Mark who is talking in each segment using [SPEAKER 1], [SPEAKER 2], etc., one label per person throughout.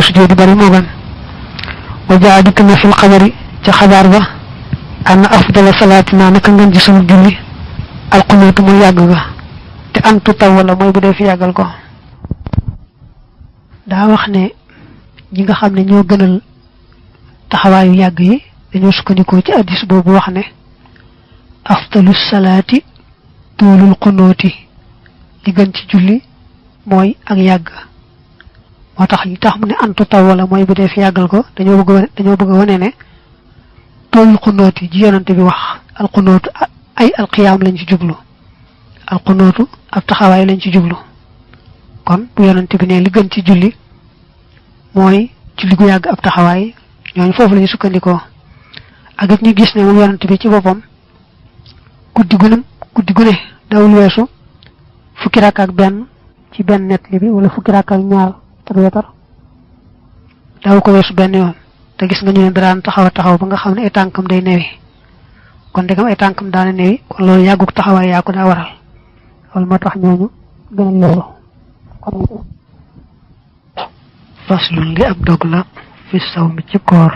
[SPEAKER 1] sujudi bari mo gan wa jaa dik na fil khabari ci xabar ba an afdal salatina naka ngeen ci sunu julli al qunut mo yag ga te antu tawala moy bu def yagal ko da wax ne ñi nga xamne ñoo gënal taxawayu yag yi dañu sukkandiko ci hadith bobu wax ne afdalus salati tulul qunuti li gën ci julli moy ak yag motax li tax mu ne antu tawala moy bu def yagal ko dañu bëgg wone ne tulul qunuti ji yonante bi wax al qunut ay al qiyam lañ ci jublu al qunutu ak taxaway lañ ci jublu kon bu yonante bi ne li gën ci julli moy julli gu yag ab taxaway ñooñu fofu lañu sukkandiko ak ñu gis ne mo yonante bi ci bopam guddi gune dawul wessu fukki rakka ak ben ci ben net li bi wala fukki rakka ak ñaar ak wetar daw ko wessu ben yoon te gis nga ñu ne dara taxaw ba nga xamne ay tankam day newi kon degam ay tankam daana newi kon loolu yaguk taxaway ya ko da waral wal motax ñooñu gënal loolu kon faslun li ab dog la fi sawmi ci koor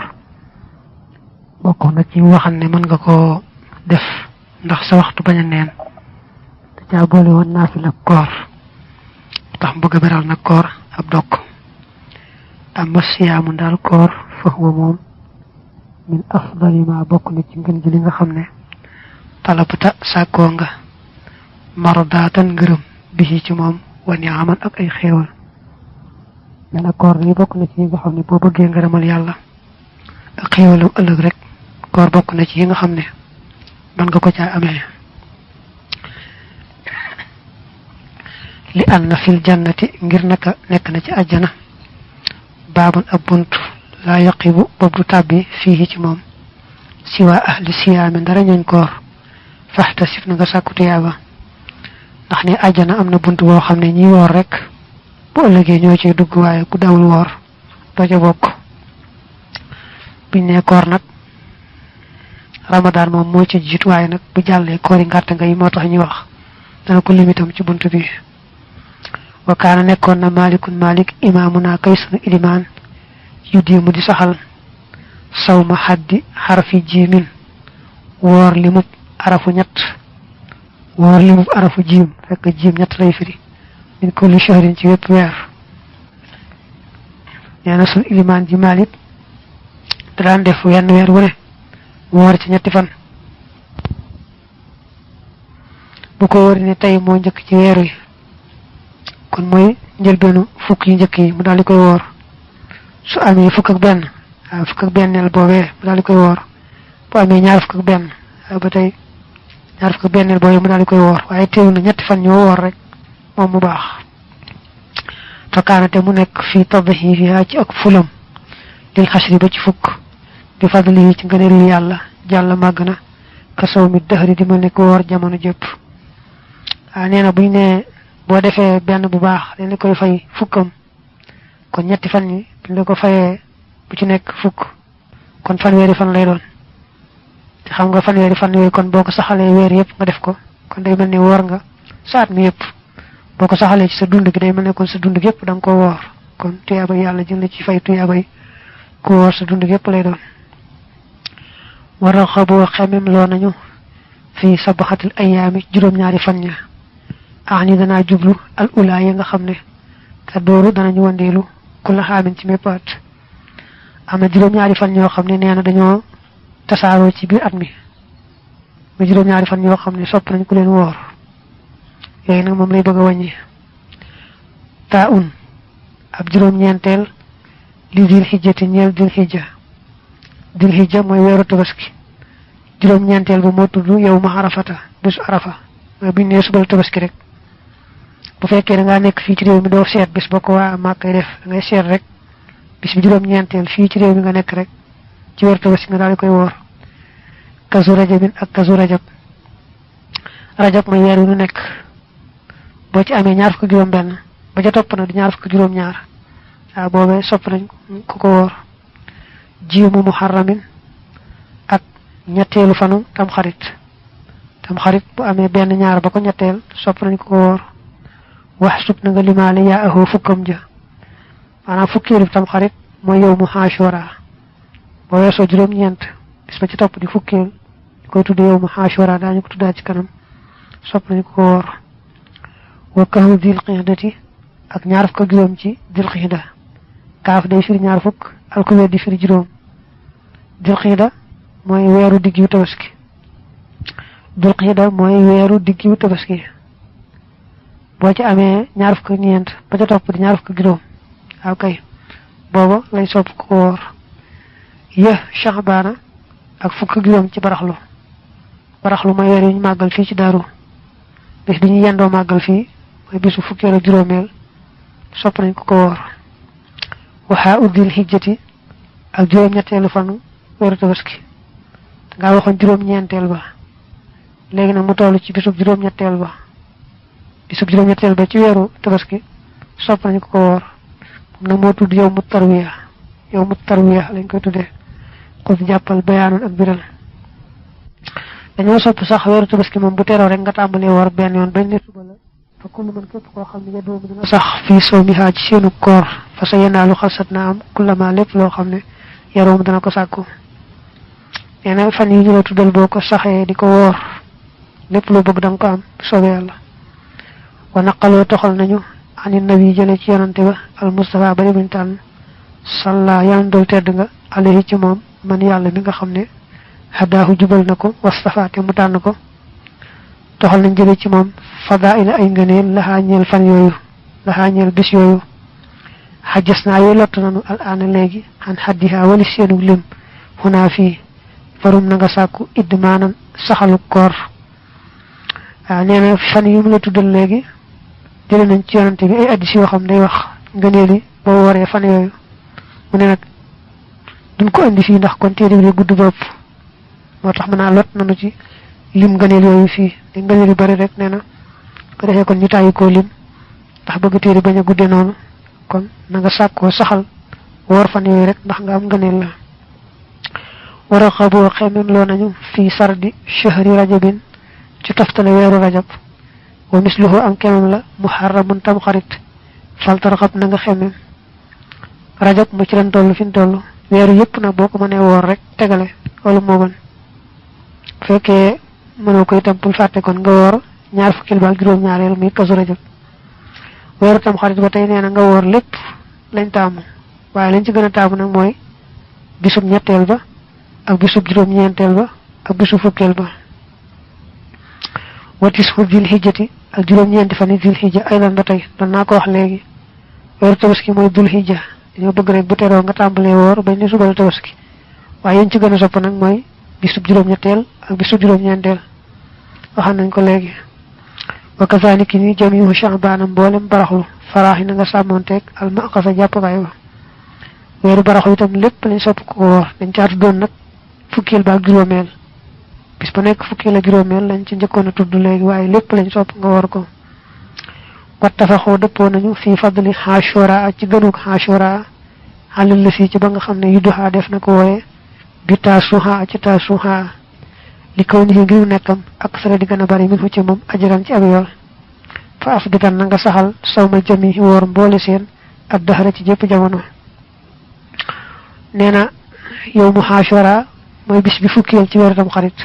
[SPEAKER 1] bokko na ci waxal ne mën nga ko def ndax sa waxtu baña neen te ca boole won nafila koor tax bëgg beral na koor ab dog am siyaamu dal koor fa huwa mom min afdali ma bokk na ci ngeen li nga xamne talabata sako nga maradatan ngeureum bi ci mom wa ni'aman ak ay xewal dana koor ni bokk na ci nga xamne bo bëgge ngeuramal yalla ak xewalu ëlëk rek koor bokk na ci nga xamne man nga ko ca amé li anna fil jannati ngir naka nek na ci aljana babun abunt la yaqibu bobu tabbi fihi ci mom siwa ahli siyam dara ñen koor fahtasif nga sakku tiyaba ndax ne aljana amna buntu bo xamne ñi wor rek bu ëllëgé ñoo ci dugg waye ku dawul wor do ca bokk biñ ne koor nak ramadan mom mo ci jitu waye nak bu jalle koori ngarta ngay motax ñi wax dana ko limitam ci buntu bi wa kana nekkon na malik imamuna kaysun iliman yudimu di saxal sawma haddi harfi jimin wor limu arafu ñett wor limu arafu jim fekk jim ñett lay firi min kulli shahrin ci wépp weer neena sun iliman ji malik daan def wenn weer wu ne wor ci ñetti fan bu ko wori ne tay mo ñëk ci wéru yi kon moy ñël benu fukk yi ñëk yi mu dal di koy wor su amé fukk ak bennel bobé mu dal di koy wor bu amé ñaar fukk ak benn ba tay ñaar fukk ak bennel bobé mu dal di koy wor waye teewu na ñetti fan ñoo wor rek mom mu baax takanate mu nek fi tadhi fiha ci ak fulam dil khashri ba ci fukk bi fadli ci ngeenel yalla jalla magna ka sawmi dahri di ma nek wor jamono jep neena buñ ne bo defé benn bu baax dañ koy fay fukkam kon ñetti fan ni buñ ko fayé bu ci nek fukk kon fanwéri fan lay doon te xam nga fanwéri fan yoy kon boko saxalé wër yépp nga def ko kon day melni wor nga saat mi yépp boko saxalé ci sa dund gi day melni kon sa dund yépp dang ko wor kon tiyaba yalla jënd ci fay tiyaba ko wor sa dund yépp lay doon wara xabu xamim lo nañu fi sabahatil ayami juroom ñaari fan ña ani dana jublu al ula ya nga xamne ta dooru dana ñu wandelu kula xamin ci mepat amna juroom ñaari fan ñoo xamne neena dañoo tasaaro ci biir at mi mu juroom ñaari fan ñoo xamne sopp nañ ku leen wor yoy nak mom lay bëgg wañi taun ab juroom ñentel li dil hijjati ñeel dil hijja moy wéru tabaski juroom ñentel bu mo tuddu yow ma arafata bis arafa moy bi ne subal tabaski rek bu fekkee da nga nek fi ci réew mi do seet bis bako wa makay def ngay seet rek bis bi juroom ñentel fi ci réew mi nga nek rek ci wéru tabaski nga dal koy wor kazu rajabin ak kazu rajab moy wéru ñu nek bo ci amé ñaar fukk juroom ben ba ca top na di ñaar fukk juroom ñaar bobé sopp nañ ku ko wor jimu muharramin ak ñettelu fanu tam xarit bu amé ben ñaar ba ko ñettel sopp nañ ko wor wax sub na nga limalé ya ahu fukam ja maanaam fukkeelu tam xarit mooy yow mu Ashura boo weesoo juróom-ñeent bis ba ci topp di fukkeel di koy tudde yow mu Ashura daañu ko tuddaa ci kanam sopp nañu ko woor wa kahru dil qiidati ak ñaar fukk ak juróom ci dil qiida kaaf day firi ñaar fukk alkubeer di firi juróom dil qiida mooy weeru diggu tabaski dil qiida mooy weeru diggu tabaski boo ci amee ñaar fukk ak ñeent ba ca topp di ñaar fukk ak juróom kay booba lay sopp ko woor Sha'bana ak fukk ak juróom ci baraxlu mooy weer yu ñu màggal fii ci Daaru bis bi ñu yendoo màggal fii mooy bisu fukkeel ak juróomeel sopp nañ ko woor waxaa uddil hijjati ak juróom-ñetteelu fanu weeru tabaski dangaa waxoon juróom-ñeenteel ba léegi nag mu toll ci bisub juróom-ñetteel ba ci weeru tabaski sopp nañ ko woor moom nag moo tudd yow mu tarwiya lañ koy tuddee xus jàppal bayaanoon ak biral dañoo sopp sax weeru tabaski moom bu teroo rek nga tàmbalee woor benn yoon bañ ne suba la fa kullu man képp koo xam ne nga doomu dina sax fii sawmihaa ci seenu koor fa sa yenaalu xalsat na am kullama lépp loo xam ne yaroom dana ko sàkku nee na fan yi ñu la tuddal boo ko saxee di ko woor lépp loo bëgg danga ko am soobee yàlla wa naqaloo toxal nañu ani nabi jële ci yonante ba al Mustafa bari buñ tànn salla yàlla dool tedd nga alayhi ci moom man yàlla mi nga xam ne hadaahu jubal na ko wastafaate mu tànn ko toxal nañ jële ci moom fadaila ay ngëneel laxaa ñeel fan yooyu laxaa ñeel bis yooyu xajjas naa yooyu lott nanu al aana léegi xan xaddiha wali seenu lim xunaa fii farum na nga sàkku idmaanan saxalu koor nee na fan yi mu la tuddal léegi jële nañ ci yonante bi ay addis yoo xam day wax ngëneeli boo waree fan yooyu mu ne nag duñ ko andi fii ndax kon téere bi gudd bopp moo tax mën naa lot nanu ci lim ngëneel yooyu fii te ngëneel yu bari rek nee na ko defee kon ñu tàyyi koo lim ndax bëgg téere bañ a gudde noonu kon na nga sàkkoo saxal woor fan yooyu rek ndax nga am ngëneel la war a xaboo xemem loo nañu fii sardi shahri rajabin ci toftale weeru rajab wa misluhu am kemam la muharramun tam xarit faltarxab na nga xemem rajab mu ci leen toll fi ñu toll weeru yëpp nag boo ko mënee woor rek tegale wala moo gën fekkee mënoo ko itam bul fàtte kon nga woor ñaar fukkil ba ak juróom-ñaareel muy kasu rajab weeru tam xarit ba tey nee na nga woor lépp lañ taamu waaye lañ ci gën a taamu nag mooy bisub ñetteel ba ak bisub juróom-ñeenteel ba ak bisub fukkeel ba watis fu dil hijjati ak juróom-ñeenti fan yi dil hijja ay lan ba tey doon naa ko wax léegi weeru tabaski mooy dul hijja dañoo bëgg rek bu teroo nga tàmbalee woor bañ ne suba la tabaski waaye yéen ci gën a sopp nag mooy bisub juróom-ñetteel ak bisub juróom-ñeenteel waxaan nañ ko léegi wa kazaalika ni jamiihu Sha'baan mboolem baraxlu faraax yi na nga sàmmonteeg al maqasa jàppukaay ba weeru baraxlu itam lépp lañ sopp ko woor dañ caatu doon nag fukkeel ba ak juróomeel bis ba nekk fukkeel ak juróomeel lañ ci njëkkoon a tudd léegi waaye lépp lañ sopp nga woor ko wattafaxoo dëppoo nañu fii fadli Ashura ci gënug Ashura xalal la fii ci ba nga xam ne yudduhaa def na ko wooye bi taasuha ci taasuha li kaw ni ngir nekkam ak sara di gën a bari min fu ci moom ajaran ci ab yool fa afbitan na nga saxal sawmal jami woor mboole seen ak daxara ci jëpp jamono nee na yow mu Ashura mooy bis bi fukkeel ci weeru tam xarit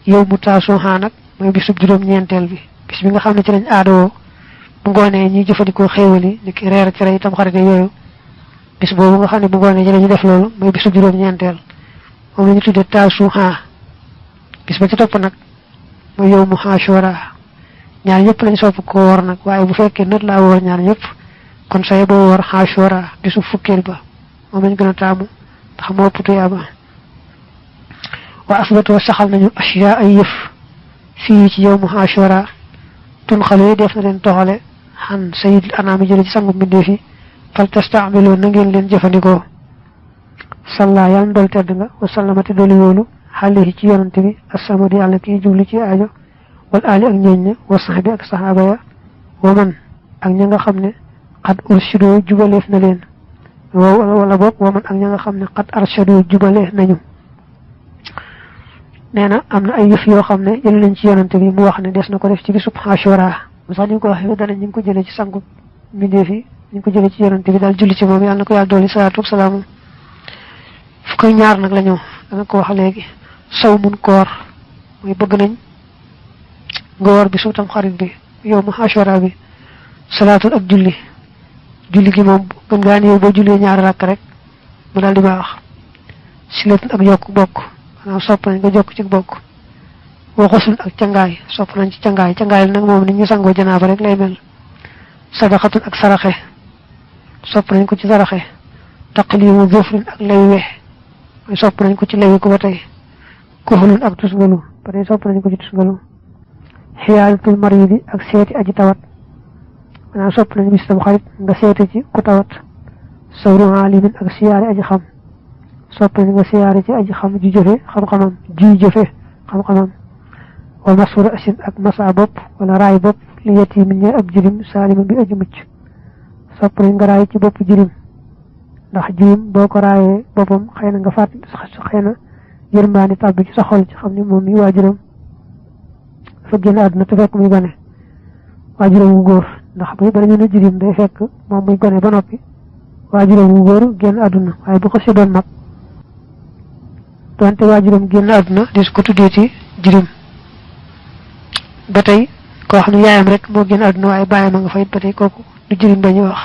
[SPEAKER 1] yow mu taasuha nag mooy bisub juróom-ñeenteel bi bis bi nga xam ne ci lañ aadoo bu ngoonee ñi jëfandikoo xéewali ni ki reer cere itam xarit yooyu bis boobu nga xam ne bu ngoonee ci la ñu def loolu mooy bisub juróom-ñeenteel moom la ñu tuddee taasuha bis ba ci topp nag mooy yow mu Ashura ñaar ñëpp lañ sopp ko woor nag waaye bu fekkee nët laa woor ñaar ñëpp kon say boo woor Ashura bisu fukkeel ba moom lañ gën a taamu ndax moo ëpp tuyaaba waa asbatoo saxal nañu asiya ay yëf fii ci yow mu Ashura tun xale yi def na leen toxale xan sayid anaami jële ci sangu mbindee fi fal tastaamiloo na ngeen leen jëfandikoo salla yàlla dool tedd nga wasallamati dooli wóolu xale ci yonante bi assamadi yàlla kii jubli ci aajo wal aali ak ñeeñ ña wa saxbi ak saxaaba ya wa man ak ña nga xam ne xat ursidoo jubaleef na leen wala boog wa man ak ña nga xam ne xat arshadoo jubaleef nañu nee na am na ay yëf yoo xam ne jële nañ ci yonante bi mu wax ne des na ko def ci bisub Ashura sax ñu ko waxee dana ñu ngi ko jëlee ci sangu mbindeef yi ñu ko jëlee ci yonante bi daal julli ci moom yàlla na ko yàlla dolli salaatu salaam fukk ak ñaar nag la ñëw dana ko wax léegi sawmun koor muy bëgg nañ nga woor bi su tam xarit bi yow mu ashura bi salaatul ak julli gi moom gën ngaa néew boo jullee ñaari rakk rek mu daal di baax silatun ak yokk bokk maanaam sopp nañ nga jokk ci bokk waxusul ak cangaay sopp nañ ci cangaay nag moom ni ñu sangoo janaaba rek lay mel sadaqatun ak saraxe sopp nañ ko ci saraxe taqlimu dhufrin ak lay weex mooy sopp nañ ko ci lewi ko ba tey kuxulun ak tusngalu ba tey sopp nañ ko ci tusngalu xiyaalatul maridi ak seeti aji tawat maanaam sopp nañ bis tam xarit nga seeti ci ku tawat sawru alimin ak siyaare aji xam sopp nañ nga siyaare ci aji xam ji jëfe xam-xamam wa masura asin ak masa bopp wala raay bopp li yatimin ñe ab jirim saalima bi aji mucc sopp nañ nga raay ci bopp jirim ndax jirim boo ko raayee boppam xëy na nga fàtt xëy na yërmaani tàbbi ci sa xol ci xam ne moom mi waajuram dafa génn àdduna te fekk muy gone waajuram wu góor ndax bu bala ñu ne jirim day fekk moom muy gone ba noppi waajuram wu góor génn àdduna waaye bu ko si doon mag donte waajuram génn àdduna dis ko tuddee ci jirim ba tey koo xam ne yaayam rek moo génn àdduna waaye bàyyam a nga fay ba tey kooku du jirim dañuy wax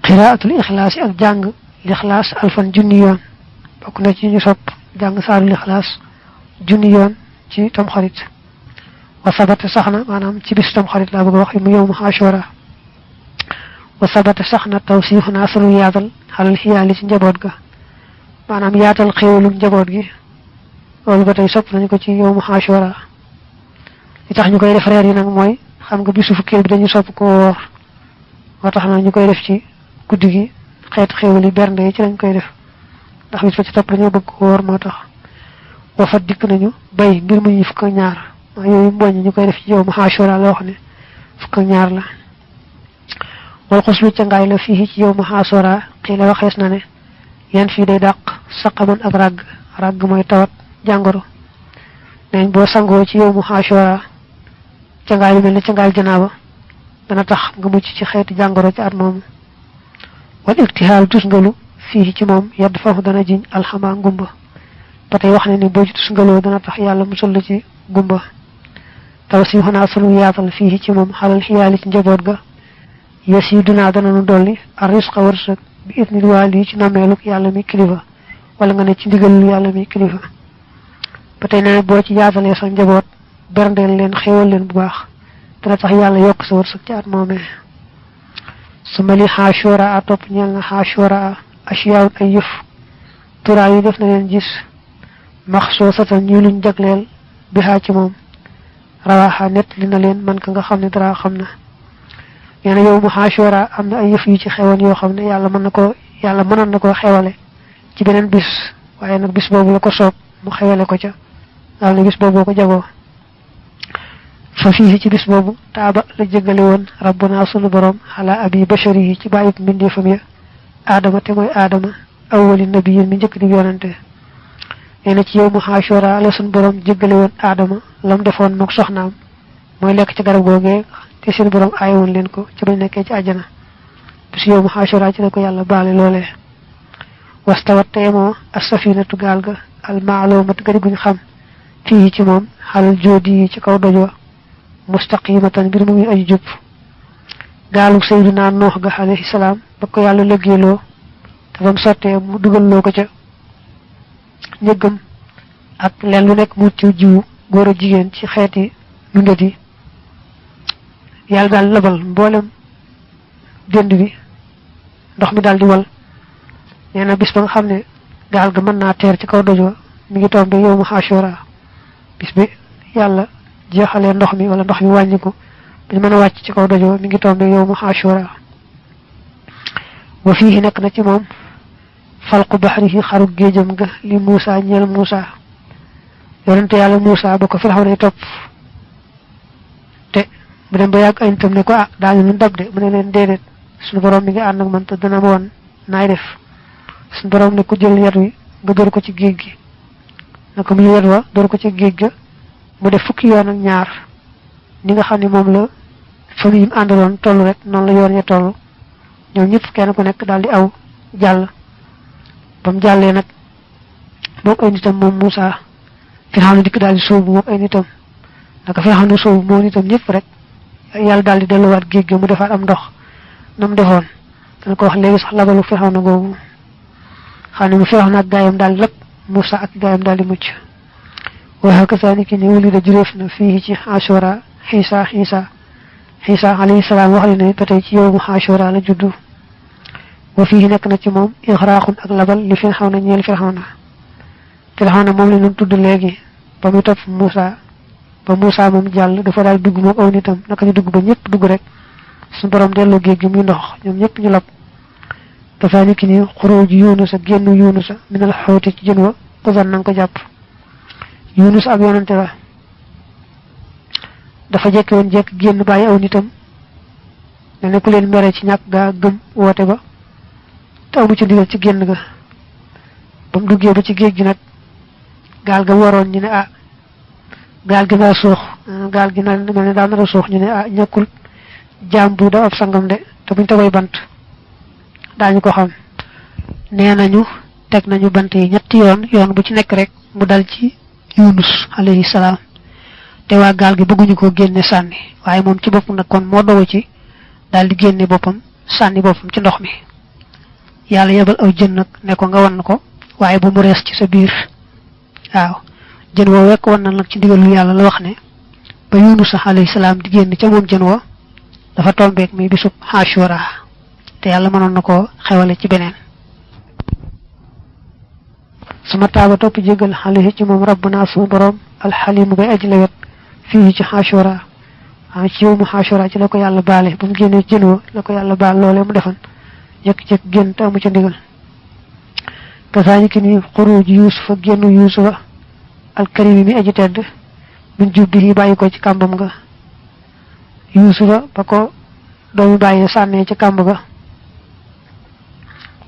[SPEAKER 1] qiraatul ixlaas yi ak jàng lixlaas alfan junni yoon bokk na ci ñu sopp jàng saaru lixlaas junni yoon ci tamxarit wa sabata sax na maanaam ci bis tamxarit laa bëgg a wax mu yow mu ashura wa sabata sax na tawsiixu naa sunu yaatal xalal xiyaali ci njaboot ga maanaam yaatal xéewalu njaboot gi loolu ba tey sopp nañu ko ci yow mu ashura li tax ñu koy def reer yi nag mooy xam nga bisu fukkeel bi dañu sopp ko woor moo tax na ñu koy def ci guddi gi xeetu xéewal yi bernde yi ci lañ koy def ndax bis ba ci topp dañoo bëgg ko woor moo tax wafat dikk nañu bay mbir mu ñu fukk ak ñaar maa yooyu mbooñ ñu koy def ci yow mu ashura la wax ne fukk ak ñaar la wal xuslu ca ngaay la fii ci yow mu ashura xii la waxees na ne yan fii day dàq saqaman ak ràgg mooy tawat jàngoro neñ boo sangoo ci yow mu ashura ca ngaay lu mel ne ca ngaay janaaba dana tax nga mucc ci xeeti jàngoro ci at moomu wal iktihaal tusngalu fii ci moom yedd foofu dana jiñ alxama ngumba ba tey wax ne ni boo ci tusngaloo dana tax yàlla musul la ci gumba taw si xanaa sunu yaatal fii ci moom xalal xiyaali ci njaboot ga yes yi dunaa dana nu dolli ar risqa wërsëg bi idnil waali ci nameeluk yàlla mi kilifa wala nga ne ci ndigalul yàlla mi kilifa ba tey nee boo ci yaatalee sa njaboot berndeel leen xéewal leen bu baax dana tax yàlla yokk sa wërsëg ci at moomee su ma li ashura a topp ñeel na ashura ashiyaawun ay yëf turaa yi def na leen gis maxsoo satan ñu luñ jagleel bi xaa ci moom rawaaxa nett li na leen man ka nga xam ne dara xam na nee na yow mu ashura am na ay yëf yu ci xewoon yoo xam ne yàlla mënoon na ko xewale ci beneen bis waaye nag bis boobu la ko soob mu xewale ko ca daal ne bis boobu ko jagoo fa fii ci bis boobu taaba la jéggale woon rabbuna sunu borom ala abi bashari yi ci bàyyib mbindeefam ya aadama te mooy aadama awwali nabiyin mi njëkk di yonante nee na ci yow mu ashura la sunu borom jéggale woon aadama lam defoon mook soxnaam mooy lekk ci garab googee te seen borom aayewoon leen ko ci bañ nekkee ci àjjana bis yow mu ashura ci la ko yàlla baale loolee wastawat teemoo as-safinatu gaal ga al maalumatu gari guñ xam fii ci moom xalal joodi yi ci kaw dojoo mustaqimatan mbir mu ngi aju jub gaalu sayyidina Nuux ga alayhi salaam ba ko yàlla lëggeeloo te ba mu sottee mu dugal ko ca njëggam ak leen lu nekk mu ci jiwu góor a jigéen ci xeeti dundat yi yàlla daal labal mboolem dënd bi ndox mi daal di wal nee na bis ba nga xam ne gaal ga mën naa teer ci kaw dojoo mi ngi tombe yow mu ashura bis bi yàlla jeexalee ndox mi wala ndox mi wàññiku bañ mën a wàcc ci kaw dojoo mi ngi tombe yow mu ashura wa fii nekk na ci moom falqu baxrihi xaru géejam ga li Muusa ñeel Muusa yonente yàlla Muusa ba ko Firawna topp te mu dem ba yàgg ay nitam ne ko daañu lu dab de mu ne leen déedéet suñu borom mi ngi ànd ak man te dana ma woon naay def suñu borom ne ko jël yat wi nga dóor ko ci géej gi naka mu yet wa dóor ko ci géej ga mu def fukki yoon ak ñaar ni nga xam ne moom la famille yi mu àndaloon toll rek noonu la yoon ya toll ñoom ñëpp kenn ku nekk daal di aw jàll bam jàllee nag moom ay nitam moom Moussa Firawna dikk daal di sóobu moom ay nitam naka Firawna sóobu moo nitam ñëpp rek yàlla daal di delluwaat géej gi mu defaat am ndox nam defoon dana ko wax léegi sax labalu Firawna googu xam ne mu Firawna ak gaayam daal di lépp Moussa ak gaayam daal di mucc wa kazaalika ni wulida jureef na fii ci Ashura Isa alayhi salaam wax li ne ba tey ci yowmu Ashura la juddu wa fii nekk na ci moom ixraaqun ak labal li Firawna ñeel Firawna moom la ñu tudd léegi ba muy topp Moussa ba Moussa moom jàll dafa daal dugg moom aw nitam naka ñu dugg ba ñëpp dugg rek suñu borom delloo géej gi muy ndox ñoom ñëpp ñu lab dafa nekk ni xuruuj Yunusa génn Yunusa minal xawti ci jën wa xuzan na nga ko jàpp Yunus ab yonante la dafa jekki woon jekk génn bàyyi aw nitam mel ne ku leen mere ci ñàkk gaa gëm woote ba te amu ci ndigal ci génn ga ba mu duggee ba ci géej gi nag gaal ga waroon ñu ne gaal gi naa suux gaal gi na mel ne daa nar a suux ñu ne ñàkkul jaam bu da ab sangam de te buñ tegoy bant daañu ko xam nee nañu teg nañu bant yi ñetti yoon bu ci nekk rek mu dal ci Yunus alayhi salaam te waa gaal gi bëgguñu ko génne sànni waaye moom ci boppam nag kon moo dogu ci daal di génne boppam sànni boppam ci ndox mi yàlla yebal aw jën nag ne ko nga wan ko waaye bu mu rees ci sa biir waaw jën woo wekk wan na nag ci ndigalu yàlla la wax ne ba Yunus alayhi salaam di génn ca moom jën woo dafa tombeek muy bisub Ashura te yàlla mënoon na ko xewale ci beneen sama taaba topp jégal alayhi ci moom rabbuna sunu borom alxalimu bay aji lawet fii ci Ashura ci yow mu Ashura ci la ko yàlla baale ba mu génnee jën wa la ko yàlla baal loolee mu defan jekk-jekk génn te amu ca ndigal kasaalika ni xuruuj Yuusufa génnu Yuusufa alkarimi mi aji tedd min jubbi yi bàyyi ko ci kàmbam nga Yuusufa ba ko doomu bàyyi sànnee ci kàmb ga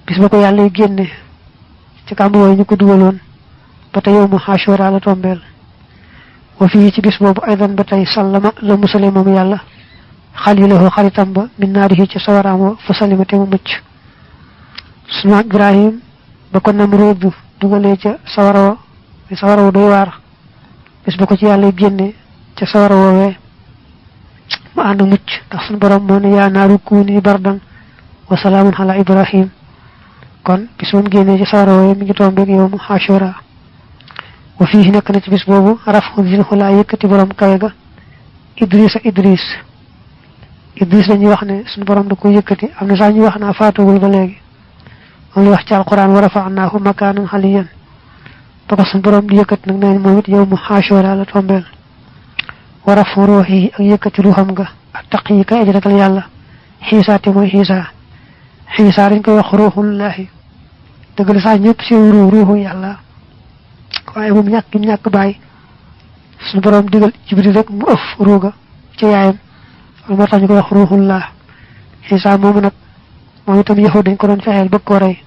[SPEAKER 1] bis ba ko yàlla génne ci kàmb wooyu ñu ko dugaloon ba tey yow mu Ashura la tombeel wa fii ci bis boobu aydan ba tey sallama la musale moom yàlla xalilahu xaritam ba min naarihi ci sawaraam wa fa salima te mu mucc sunu Ibrahim ba ko Namruud dugalee ca sawara wa doy waar bis ba ko ci yàlla génne ca sawara woowee mu ànd mucc ndax sunu borom moo ne yaa naaru kuuni bardan wa salaamun ala Ibrahim kon bis moom génnee ci sawara woowee mi ngi tombeeg yow mu Ashura wa fii nekk na ci bis boobu rafu zil xulaa yëkkati borom kawe ga Idris dañuy wax ne suñu borom da ko yëkkati am na sax ñuy wax naa faatugul ba léegi moom la wax ci alquran wa rafa'naahu makaanan aliyyan ba ko suñu borom di yëkkati nag nee moom it yow mu Ashura la tombeel wa rafu ruuhi ak yëkkati ruuxam ga ak taqi ka aji ragal yàlla Xiisa te mooy Xiisa dañ koy wax ruuxullahi dëgg la sax ñëpp si ruuxu yàlla waaye moom ñàkk bàyyi suñu borom digal Jibril rek mu ëf ruuga ci yaayam moo tax ñu koy wax ruuxullah Xiisa moomu nag moom itam yahud dañ ko doon fexeel bëgg koo rey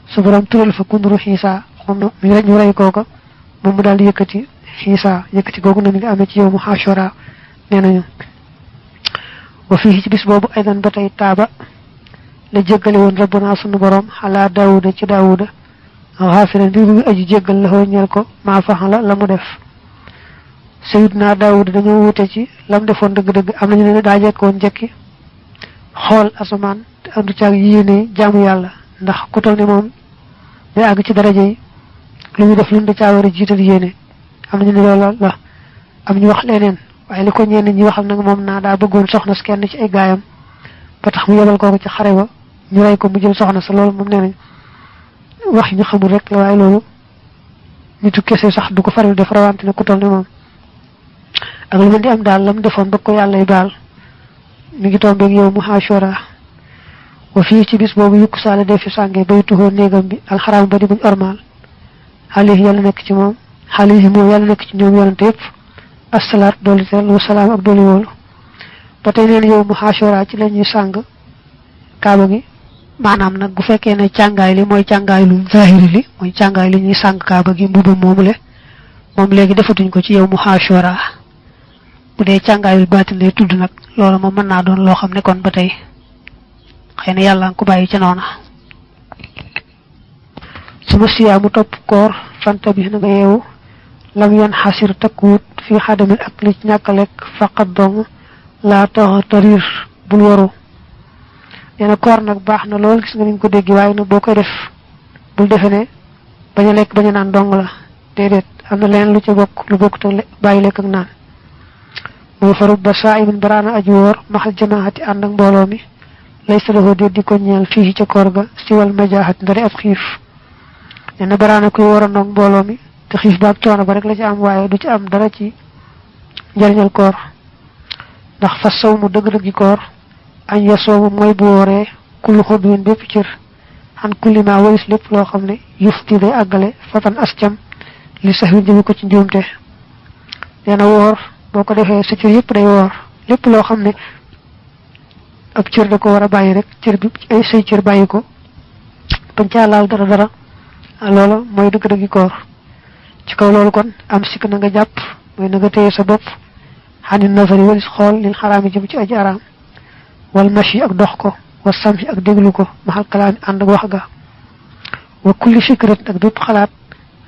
[SPEAKER 1] su borom tural fa kun ruux Xiisa moom ñu rey kooka moom mu daal di yëkkati Xiisa yëkkati googu na mi ngi amee ci yow mu Ashura nee nañu wa fii ci bis boobu aydan ba tey taaba la jéggale woon rabbuna sunu borom ala Daawuda ci Daawuda xaafiran bi mu aji jéggal la ñeel ko maa faxala la mu def Sayyidna Daawud dañoo wute ci lam defoon dëgg-dëgg am nañu ne daa jekk woon jekki xool asamaan te andu caag yéene jaamu yàlla ndax ku toll ne moom day àgg ci daraja yi lu ñu def lu da caa war a jiital yéene am nañu ne loolu la am ñu wax leneen waaye li ko ñenn ñi waxal nag moom naa daa bëggoon soxna si kenn ci ay gaayam ba tax mu yebal kooku ci xare ba ñu rey ko mu jël soxna sa loolu moom nee nañ wax ñu xamul rek la waaye loolu nitu kese sax du ko faral def rawante ne ku toll ne moom ak lu mën di am daal lam defoon ba ko yàlla baal mi ngi tombeeg yow mu Ashura wa fii ci bis boobu yukk saale def fi sànge bay tuxoo néegam bi alxaraam ba di buñ ormaal alayhi yàlla nekk ci moom alayhi moom yàlla nekk ci ñoom yonante yëpp assalaat dooli teel wa salaam ak dooli woolu ba tey neen yow mu Ashura ci la ñuy sàng kaaba gi maanaam nag bu fekkee ne càngaay li mooy càngaay lu zahiri li mooy càngaay li ñuy sàng kaaba gi mbuba moomule moom léegi defatuñ ko ci yow mu Ashura bu dee càngaayul baatin lay tudd nag loolu moom mën naa doon loo xam ne kon ba tey xëy na yàlla ko bàyyi ca noona suma siyaamu topp koor fanta bi na nga yeewu lam yan xasir takkuwut fi xadamil ak li ci ñàkk a lekk faqat dong laa tax tarir bul waru nee na koor nag baax na lool gis nga niñ ko dégg waaye nag boo koy def bul defe ne bañ a lekk bañ a naan dong la déedéet am na leen lu ca bokk lu bokk te bàyyi lekk ak naan mooy farub ba saa imin baraana aju woor maxal jamaati ànd ak mbooloo mi lay sadafoo déet di ko ñeel fii ca koor ga siwal majaaxat ndari ab xiif nee na baraana kuy war a noog mbooloo mi te xiif baag coono ba rek la ci am waaye du ci am dara ci njëriñal koor ndax fas saw mu dëgg-dëggi koor añ ya soobu mooy bu wooree kullu xudwin bépp cër xan kullima walis lépp loo xam ne yufti day àggale fatan ascam li sax wi jëmi ko ci njuumte nee na woor boo ko defee sa cër yëpp day woor lépp loo xam ne ab cër da ko war a bàyyi rek cër bi ay say cër bàyyi ko bañ caa laal dara loola mooy dëgg-dëggi koor ci kaw loolu kon am sikk na nga jàpp mooy na nga téye sa bopp xani nazari walis xool lil xaraami jëm ci aji araam wal mashi ak dox ko wa samsi ak déglu ko maxal kalaami ànd ak wax ga wa kulli fikratin ak bépp xalaat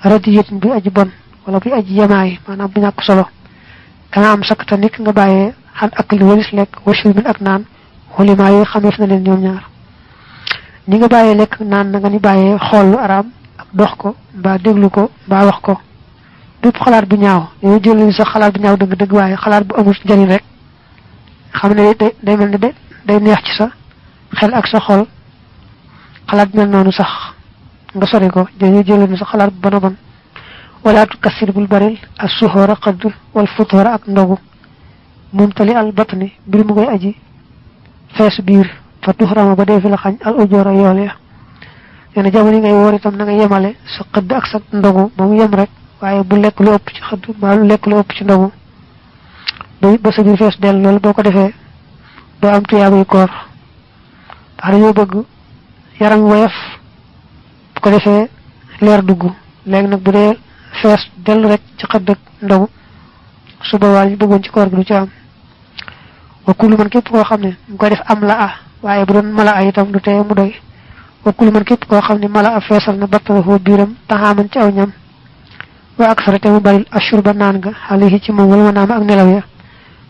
[SPEAKER 1] radiyatin bi aji bon wala bi aji yamaay maanaam bu ñàkk solo kana am sakta nik nga bàyyee xan ak li walis lekk wa shurmin ak naan xulima yooyu xameef na leen ñoom ñaar ni nga bàyyee lekk naan na nga ni bàyyee xool lu araam ak dox ko mbaa déglu ko mbaa wax ko bépp xalaat bu ñaaw yow jël sax xalaat bu ñaaw dëgg-dëgg waaye xalaat bu amul njëriñ rek xam ne day mel ne day neex ci sa xel ak sa xol xalaat mel noonu sax nga sori ko jël ni sa xalaat bu bon a bon wala tukassir bul baril as suhura qad wal futura ak ndogu mumtali al batni bir mu koy aji fees biir fa tuhrama ba dee fi la xañ al ujura yool ya nee na jamono yi ngay woor itam na nga yemale sa xëdd ak sa ndogu ba mu yem rek waaye bu lekk lu ëpp ci xëdd ba lu lekk lu ëpp ci ndogu ba sa biir fees dell loolu boo ko defee doo am tuyaabuy koor ndax dañoo bëgg yaram woyof bu ko defee leer dugg léegi nag bu dee fees dell rek ci xëdd ak ndogu suba waa ñu bëggoon ci koor gi du ci am wa kullu man képp koo xam ne mu koy def am la waaye bu doon mala a itam du tee mu doy wa kullu man képp koo xam ne mala a feesal na battalahu biiram taxaaman ci aw ñam wa aksara te mu baril ashurba naan nga alayhi ci moom wala ma naama ak nelaw ya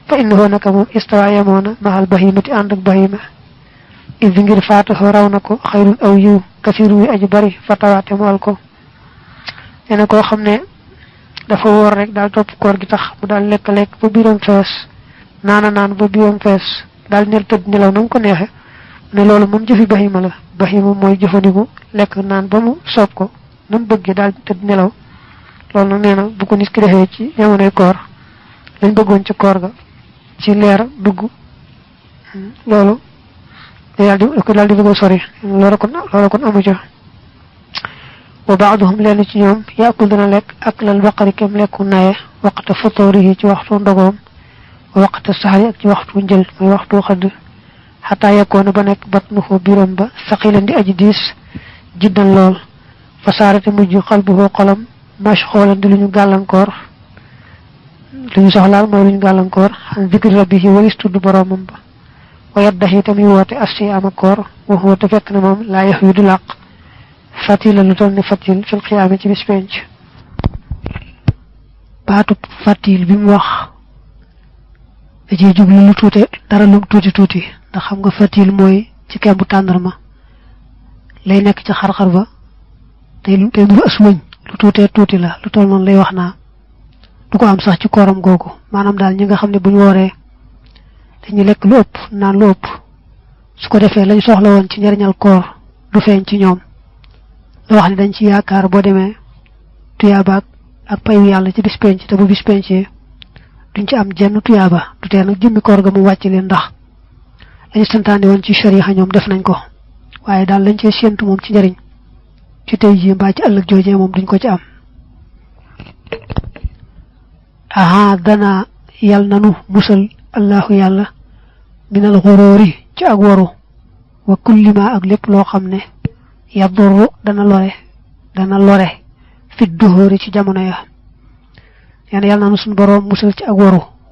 [SPEAKER 1] fa innahu naka moom istawa yemoona mahal bahimati ànd ak bahima idi ngir faataxoo raw na ko xayrun aw yiw kasiru wi aji bari fatawaate mu al ko nee na koo xam ne dafa woor rek daal topp koor gi tax mu daal lekk-lekk ba biiram fees naan ba biiram fees daal nel tëdd nelaw na mu ko neexe ne loolu moom jëfi bahima la bahima mooy jëfandiku lekk naan ba mu soob ko na mu bëggee daal tëdd nelaw loolu nag nee na bu ko nit ki defee ci jamonoy koor lañ bëggoon ci koor ga ci leer dugg loolu daal di bëgg a sori loolu kon amu ca wa baaduhum leen ci ñoom yaakul dana lekk ak lal baqari kem lekku naye waqta futuurihi ci waxtu ndogoom wa waqta saxari ak ci waxtu njël mooy waxtu xëdd xataa yakkoona ba nekk batnuhu biram ba saqilan di aji diis jiddan lool fa saarate mujj xalbuhu xolam mashxoolan di lu ñu gàllankoor lu ñu soxlaal mooy lu ñu gàllankoor xan zikri rabbihi walis tudd boroomam ba wa yaddahi tamit woote assi ama koor wa huwa te fekk na moom laa yax yu du làq fatila lu toll ne fatil fil xiyaama ci bis penc baatu fatil bi mu wax da ciy jublu lu tuute dara lu tuuti ndax xam nga fatil mooy ci kembu tàndarma lay nekk ci xar-xar ba tey muru aswëñ lu tuuti la lu toll noonu lay wax naa du ko am sax ci kooram googu maanaam daal ñi nga xam ne buñ wooree dañu lekk lu ëpp naan lu ëpp su ko defee lañ soxla woon ci njariñal koor du feeñ ci ñoom la wax ne dañ ci yaakaar boo demee tuyaaba ak payu yàlla ci bis penc te bu bis pencee duñ ci am jenn tuyaaba du tee nag jëmmi koor ga mu wàcc leen ndax lañu santaane woon ci shariha ñoom def nañ ko waaye daal lañ cee séentu moom ci njariñ ci tey jii mbaa ci ëllëg joojee moom duñ ko ci am aha dana yal nanu musal allahu yàlla minal xuróori ci ak waru wa kullima ak lépp loo xam ne yadurru dana lore fi duhóori ci jamono ya yàlla yàlla nanu suñu boroom musal ci ak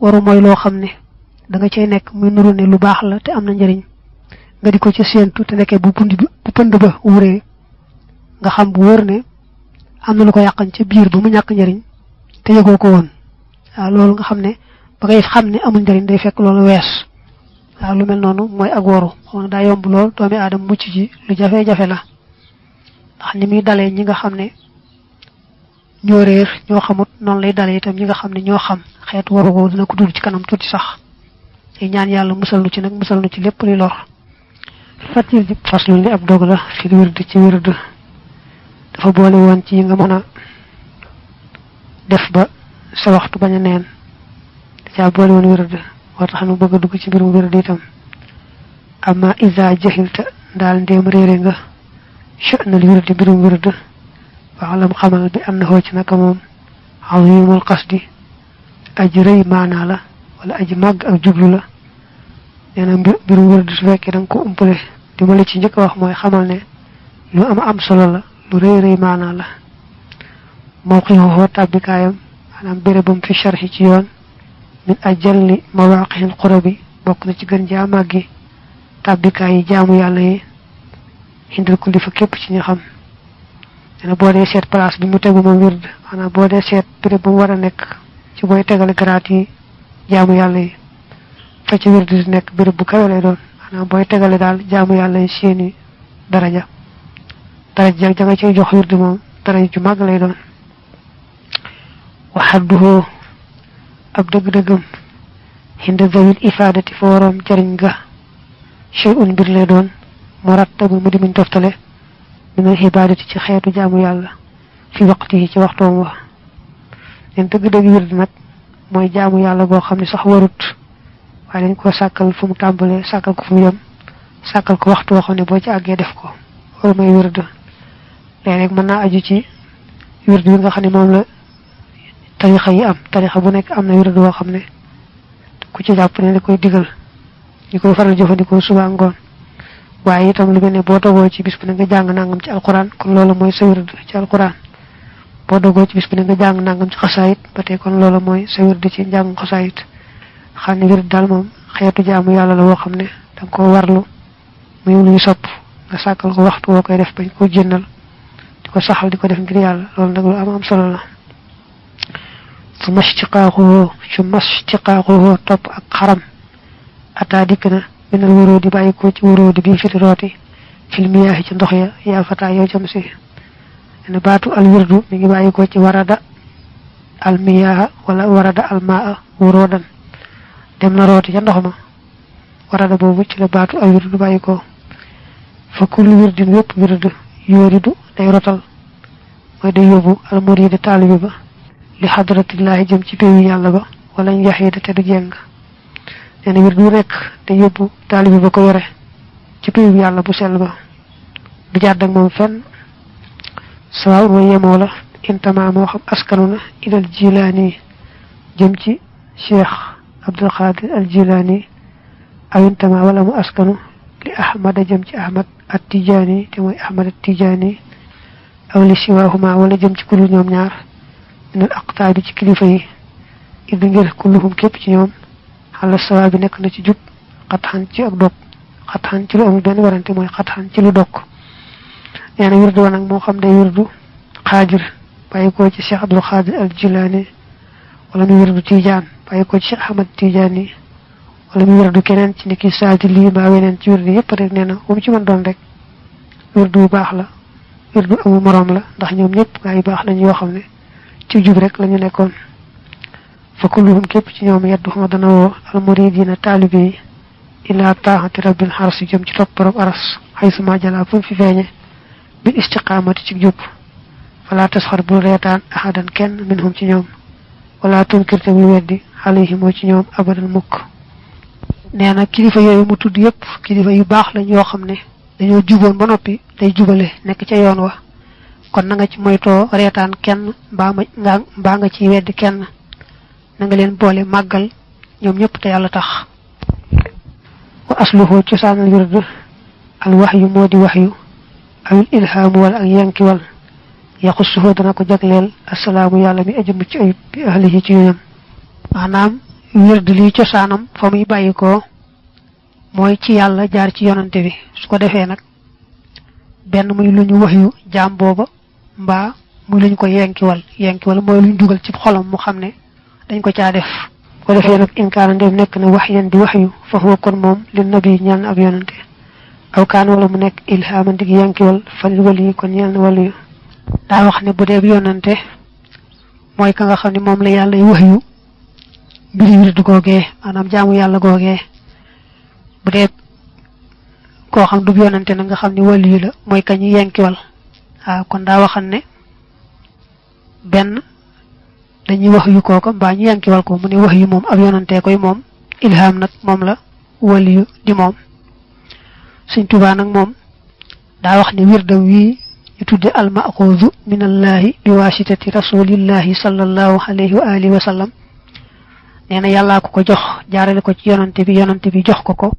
[SPEAKER 1] waru mooy loo xam ne da nga cay nekk muy nuru ne lu baax la te am na njëriñ nga di ko ci séentu te nekkee bu pënd ba wuree nga xam bu wóor ne am na lu ko yàqan ca biir ba mu ñàkk njariñ te yëgoo ko woon waaw loolu nga xam ne ba ngay xam ne amul njariñ day fekk loolu wees waaw lu mel noonu mooy ak woru xam ne daa yomb lool doomi aadama mucc ci lu jafe-jafe la ndax ni muy dalee ñi nga xam ne ñoo réer ñoo xamut noonu lay dalee itam ñi nga xam ne ñoo xam xeetu waru ko dina ko dul ci kanam tuuti sax te ñaan yàlla musal nu ci nag musal nu ci lépp luy lor fatil di faslu li ab dog la fi wird ci wird dafa boole woon ci yi nga mën a def ba sa waxtu bañ a neen da boole woon wird moo tax nu bëgg a dugg ci mbirum wird itam amma isa jahilta daal ndéem réere nga sha'nal wird mbirum wird waxalam xamal bi am na xoo ci naka moom azimul qasdi aji rëy maanaa la wala aji màgg ak jublu la nee na mbirum wird su fekkee da nga ko umpale di ma la ci njëkk a wax mooy xamal ne lu am solo la lu rëy maanaa la mawqi'uhu tàbbikaayam maanaam bérébam fi sharhi ci yoon min ajalli mawaqihil qurabi bokk na ci gën jaa màggi tàbbikaay yi jaamu yàlla yi hindal kulli fa képp ci ñu xam dana boo dee seet place bi mu tegu moom wird maanaam boo dee seet béréb bu mu war a nekk ci booy tegale garaat yi jaamu yàlla yi fa ci wird di nekk béréb bu kawe lay doon maanaam booy tegale daal jaamu yàlla yi seeni daraja ja nga cay jox wird moom daraja ju màgg lay doon waxadduhoo ab dëgg-dëggam hinda zawil ifaadati fa waroom jariñ ga shay'un mbir lay doon murattabu mu di muñ toftale minal ibaadati ci xeetu jaamu yàlla fi waqti ci waxtoom wa leen dëgg-dëgg wird nag mooy jaamu yàlla boo xam ne sax warut waaye dañ ko sàkkal fu mu tàmbalee sàkkal ko fu mu yem sàkkal ko waxtu woo xam ne boo ci àggee def ko loolu mooy wird léeg-léeg mën naa aju ci wird bi nga xam ne moom la tarixa yi am tarixa bu nekk am na wird boo xam ne ku ci jàpp ne da koy digal ñu koy faral jëfandikoo suba ngoon waaye itam lu mel ne boo dogoo ci bis bu ne nga jàng nangam ci alquran kon loolu mooy sa wird ci alquran boo dogoo ci bis bu ne nga jàng nangam ci xasaayit ba tey kon loolu mooy sa wird ci njàng xasaayit xam ne wird daal moom xeetu jaamu yàlla la woo xam ne da nga koo warlu muy lu ñu sopp nga sàkkal ko waxtu woo koy def bañ koo jëndal di ko saxal di ko def ngir yàlla loolu nag lu am solo la su mashtiqaaquhu topp ak xaram ataa dikk na minal wuróodi bàyyi ko ci wuróodi bii fiti rooti fil miyaahi ci ndox ya yaa fataa yow jam si ne baatu al wirdu mi ngi bàyyi ko ci warada al miyaaha wala warada al maa wuróodan dem na rooti ca ndox ma warada boobu ci la baatu al wirdu bàyyi ko fa kullu wirdin wépp wird yooridu day rotal mooy day yóbbu al murida taalibi ba li xadratillahi jëm ci péewu yàlla ba wala ñu yaxiida te du jeng nee na wird du nekk te yóbbu taalibi ba ko yore ci péewu yàlla bu sell ba du jàdd ak moom fenn sawaw mooy yemoo la intama moo xam askanu na ilal jilaani jëm ci cheikh abdul xaadir al jilaani aw intama wala mu askanu li ahmada jëm ci ahmad at tijaani te mooy ahmad at tijaani aw li siwaahuma wala jëm ci kullu ñoom ñaar minal aqtaabi ci kilifa yi idda ngir kulluhum képp ci ñoom xala sawa bi nekk na ci jub xatxan ci ak dog xatxan ci lu amul benn warante mooy xatxan ci lu dog nee na wirdu wa nag moo xam day wirdu xaadir bàyyi ko ci cheikh abdul xaadir al jilaani wala mu wirdu tijaan bàyyi ko ci cheikh ahmad tijaani wala mu wirdu keneen ci niki saadi lii mbaa weneen ci wirdu yëpp rek nee na bu mu ci mën doon rek wirdu bu baax la wirdu amul moroom la ndax ñoom ñëpp gaa yu baax lañ yoo xam ne ci jub rek lañu nekkoon fa kulluhum képp ci ñoom yadduhuma dana woo al muridina taalibe yi ila taahati rabbil xarsi jëm ci topp borom aras xaysuma jala fu mu fi feeñe bil istiqaamati ci jub fala tasxar bul reetaan ahadan kenn minhum ci ñoom wala tunkirte muy weddi alayhi moo ci ñoom abadan mukk nee na kilifa yooyu mu tudd yëpp kilifa yu baax lañ yoo xam ne dañoo juboon ba noppi day jubale nekk ca yoon wa kon na nga ci moytoo reetaan kenn mbaa nga ci weddi kenn na nga leen boole màggal ñoom ñëpp te yàlla tax wa asluhu cosaanal wird al waxyu moo di waxyu awil ilhaamu wala ak yankiwal yaxussuhu dana ko jagleel assalaamu yàlla mi aju mucc ayib bi ahlihi ci ñoñam maanaam wird lii cosaanam fa muy bàyyi ko mooy ci yàlla jaar ci yonante bi su ko defee nag benn muy lu ñu waxyu jaam booba mbaa muy luñ ko yenkiwal mooy luñ dugal ci xolam mu xam ne dañ ko caa def ko defee nag inkaana ndem nekk na wax yan di waxyu fa huwa kon moom li nabi ñeel na ab yonante aw kaan wala mu nekk ilhaaman dig yenkiwal fa li wali yi kon ñeel na wali yu daa wax ne bu dee yonante mooy ka nga xam ne moom la yàlla y waxyu mbiri wird googee maanaam jaamu yàlla googee bu dee koo xam du yonante na nga xam ne wali yu la mooy ka ñu yenkiwal waaw kon daa waxan ne benn dañuy wax yu kooka mbaa ñu yankiwal ko mu ne wax yu moom ab yonante koy moom ilham nag moom la waliyu di moom Sëñ Tuubaa nag moom daa wax ne wirdam wii ñu tudde almaxuudu min allahi bi wasitati rasulillahi sallallahu alayhi wa alihi wa sallam nee na yàllaa ko jox jaarale ko ci yonante bi jox ko